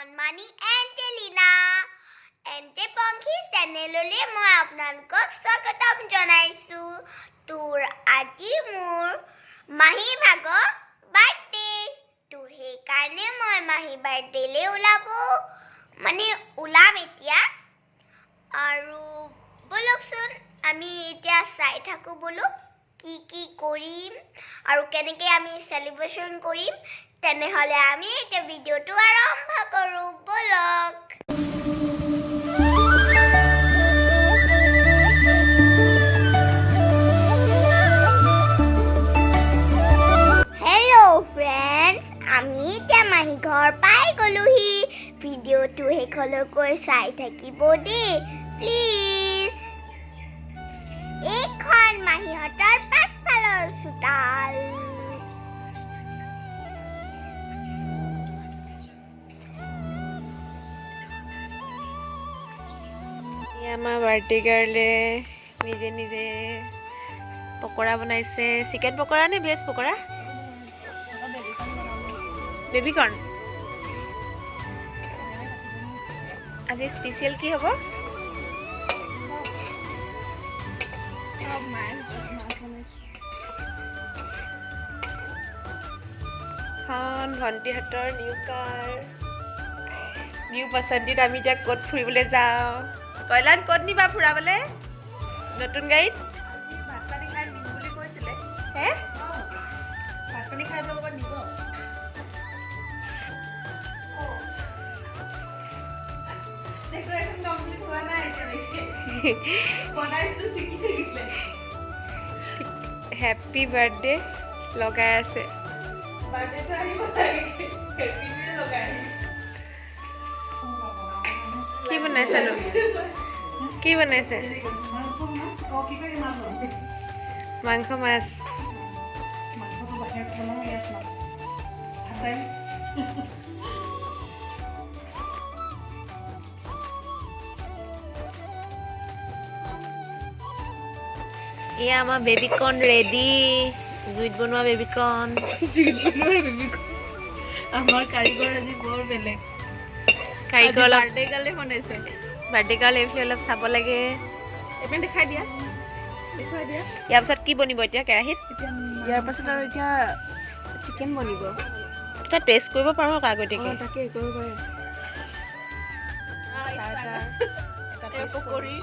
সন্মানী Angelina এঞ্জে-পংখি চেনেললৈ মই আপোনালোকক স্বাগতম জনাইছোঁ। তোৰ আজি মোৰ মাহী ভাগৰ বাৰ্থডে তো সেইকাৰণে মই মাহী বাৰ্থডেলৈ ওলাম এতিয়া আৰু বলকচোন আমি এতিয়া চাই থাকোঁ বলক কি কৰিম আৰু কেনেকৈ আমি চেলিব্ৰেশ্যন কৰিম। তেনেহ'লে আমি এতিয়া ভিডিঅ'টো আৰম্ভ কৰোঁ বলক। হেল্ল' ফ্ৰেণ্ডছ, আমি এতিয়া মাহী ঘৰ পাই গ'লোহি। ভিডিঅ'টো শেষলৈকৈ চাই থাকিব দেই প্লিজ। এইখন মাহীহঁতৰ পাছফালৰ চোতাল। আমাৰ বাৰ্থডে গাৰ্লে নিজে পকৰা বনাইছে। চিকেন পকৰা নে ভেজ পকৰা? বেবিকৰ্ণ। আজি স্পেচিয়েল কি হ'ব? ভণ্টিহঁতৰ নিউ পচন্দিত আমি এতিয়া ক'ত ফুৰিবলৈ যাওঁ। কয়লাত ক'ত নিবা ফুৰাবলৈ? নতুন গাড়ীত? ভাত পানী খাই নিম বুলি কৈছিলে। হে? ভাত পানী খাই যাব নিব। হেপী বাৰ্থডে লগাই আছে। কি বনাইছে নো? কি বনাইছে? মাংস মাছ। এয়া আমাৰ বেবিকৰ্ণ ৰেডি। জুইত বনোৱা বেবিকৰ্ণ। আমাৰ কাৰিকৰ আজি বৰ বেলেগ। কাৰিকৰ বাৰ্থডে গালে বনাইছে। বাৰ্থডে গাল এইফালে অলপ চাব লাগে। এইপিনে দেখাই দিয়া। ইয়াৰ পাছত কি বনিব এতিয়া কেৰাহীত? ইয়াৰ পাছত আৰু এতিয়া চিকেন বনিব। এটা টেষ্ট কৰিব পাৰোঁ আকৌ আগতীয়াকৈ। তাকে কৰিব পাৰে। পকৰি।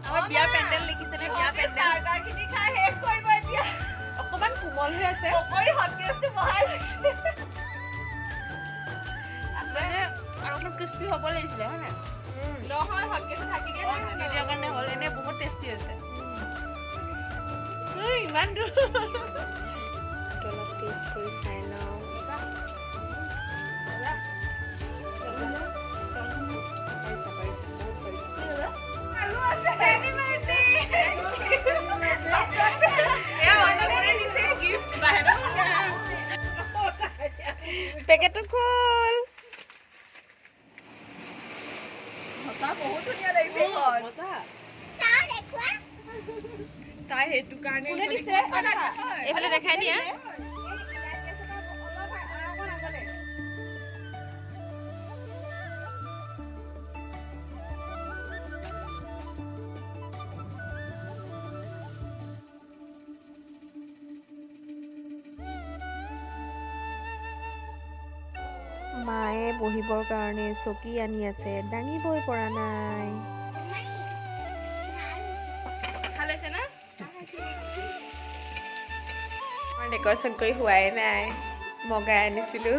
আমাৰ বিয়া পেণ্ডেল দেখিছে নে? বিয়া পেণ্ডেল চাৰ্গাৰখিনি খাই শেষ কৰিব এতিয়া। অকণমান কোমল হৈ আছে। পকৰি হটকেছটো বহাই লৈছে। মানে আৰু অলপ ক্ৰিস্পি হ'ব লাগিছিলে হয় নাই? নহয় হটকেছটো থাকি দিয়ে নিদিয়াৰ কাৰণে হ'ল। এনে বহুত টেষ্টি হৈছে। ইমান দূৰ অলপ টেষ্ট কৰি চাই লওঁ। পেকেটটো খোল। বহুত ধুনীয়া লাগিছে। তাই সেইটো কাৰণে এইফালে দেখাই দিয়া। মায়ে বহিবৰ কাৰণে চকী আনি আছে, দাঙিবই পৰা নাই। ডেকৰেশ্যন কৰি হোৱাই নাই, মগাই আনিছিলো।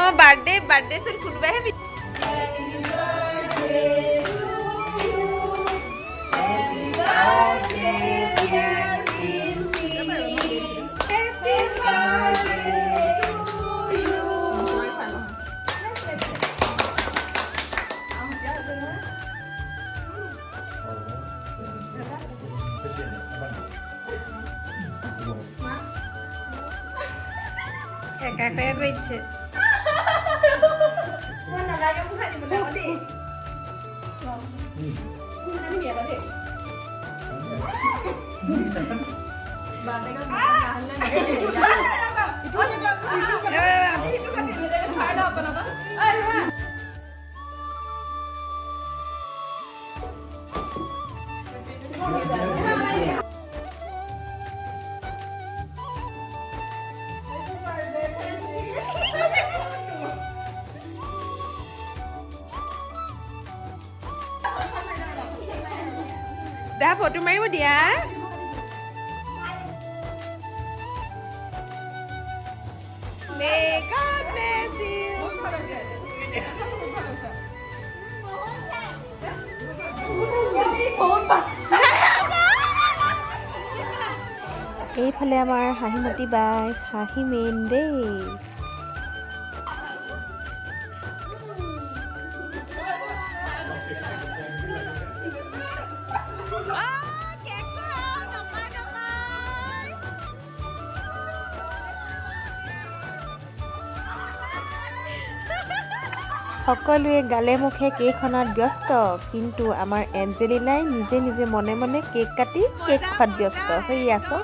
অঁ বাৰ্থডে চোন কোনোবাইহে একা একাই কৰিছে। দা ফটো মাৰিব দিয়া May God bless you. এইফালে আমাৰ হাঁহিমতী বাই হাঁহি মেইন দেই সকলোৱে গালে মুখে কেকখনত ব্যস্ত কিন্তু আমাৰ এঞ্জেলিনাই নিজে নিজে মনে মনে কেক কাটি কেক খোৱাত ব্যস্ত হৈ আছে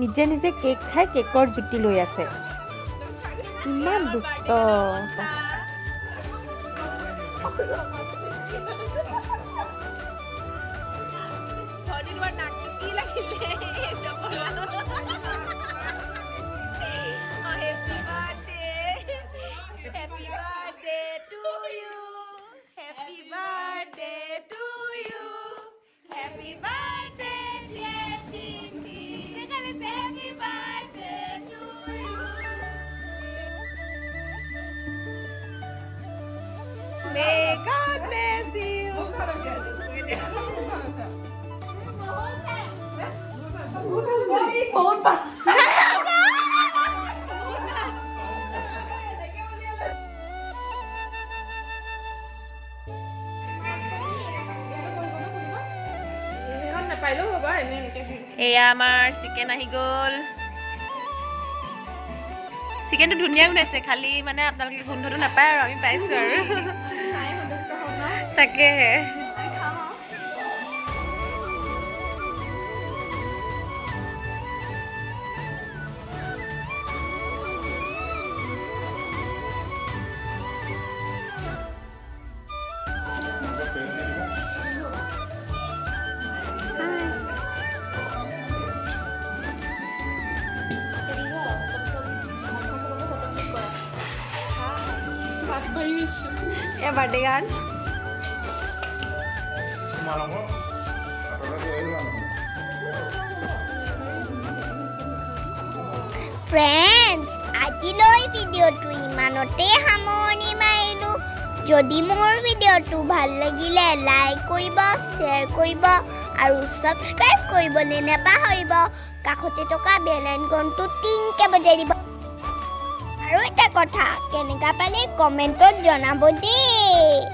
নিজে নিজে কেক খাই কেকৰ জুতি লৈ আছে ইমান দুষ্ট May God bless you. এয়া আমাৰ চিকেন আহি গ'ল চিকেনটো ধুনীয়া বনাইছে খালি মানে আপোনালোকে গোন্ধটো নাপায় আৰু আমি পাইছোঁ আৰু তাকেহে বাৰ্থডে গান ফ্ৰেণ্ডছ আজিলৈ ভিডিঅ'টো ইমানতে সামৰণি মাৰিলোঁ যদি মোৰ ভিডিঅ'টো ভাল লাগিলে লাইক কৰিব শ্বেয়াৰ কৰিব আৰু ছাবস্ক্ৰাইব কৰিবলৈ নাপাহৰিব কাষতে থকা বেল আইকনটো টিংকৈ বজাই দিব আৰু এটা কথা কেনেকুৱা পালে কমেণ্টত জনাব দেই